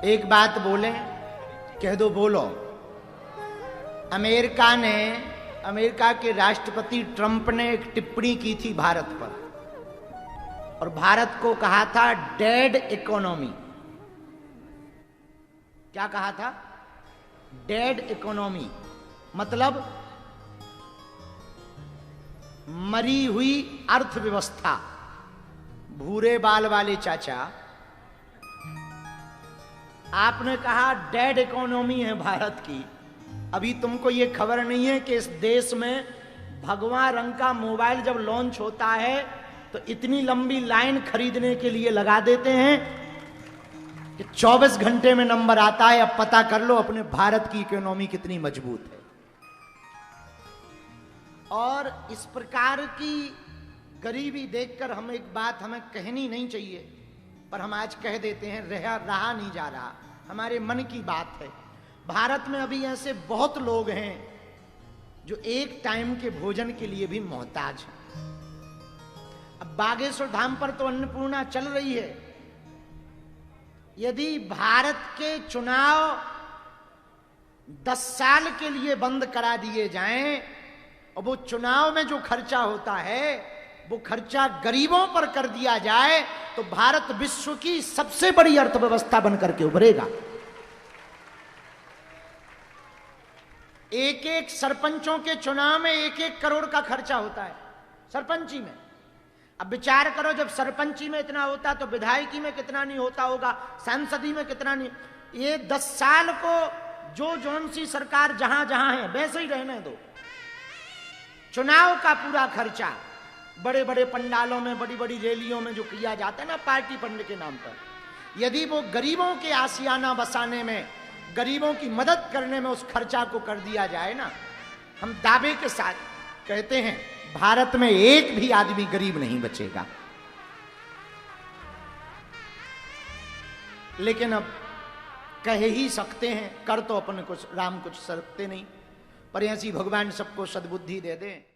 एक बात बोले, कह दो बोलो। अमेरिका के राष्ट्रपति ट्रंप ने एक टिप्पणी की थी भारत पर, और भारत को कहा था डेड इकोनॉमी। क्या कहा था? डेड इकोनॉमी, मतलब मरी हुई अर्थव्यवस्था। भूरे बाल वाले चाचा, आपने कहा डेड इकोनॉमी है भारत की। अभी तुमको यह खबर नहीं है कि इस देश में भगवा रंग का मोबाइल जब लॉन्च होता है तो इतनी लंबी लाइन खरीदने के लिए लगा देते हैं कि 24 घंटे में नंबर आता है। अब पता कर लो अपने भारत की इकोनॉमी कितनी मजबूत है। और इस प्रकार की गरीबी देखकर हम एक बात हमें कहनी नहीं चाहिए, पर हम आज कह देते हैं, रहा नहीं जा रहा, हमारे मन की बात है। भारत में अभी ऐसे बहुत लोग हैं जो एक टाइम के भोजन के लिए भी मोहताज हैं। अब बागेश्वर धाम पर तो अन्नपूर्णा चल रही है। यदि भारत के चुनाव 10 साल के लिए बंद करा दिए जाएं और वो चुनाव में जो खर्चा होता है वो खर्चा गरीबों पर कर दिया जाए तो भारत विश्व की सबसे बड़ी अर्थव्यवस्था बनकर के उभरेगा। एक एक सरपंचों के चुनाव में 1-1 करोड़ का खर्चा होता है सरपंची में। अब विचार करो, जब सरपंची में इतना होता तो विधायकी में कितना नहीं होता होगा, सांसदी में कितना नहीं। ये 10 साल को जो जौन सी सरकार जहां जहां है वैसे ही रहने दो। चुनाव का पूरा खर्चा बड़े बड़े पंडालों में, बड़ी बड़ी रैलियों में जो किया जाता है ना पार्टी फंड के नाम पर, यदि वो गरीबों के आशियाना बसाने में, गरीबों की मदद करने में उस खर्चा को कर दिया जाए ना, हम दावे के साथ कहते हैं भारत में एक भी आदमी गरीब नहीं बचेगा। लेकिन अब कह ही सकते हैं, कर तो अपन कुछ राम कुछ सकते नहीं, पर ऐसी भगवान सबको सद्बुद्धि दे दे।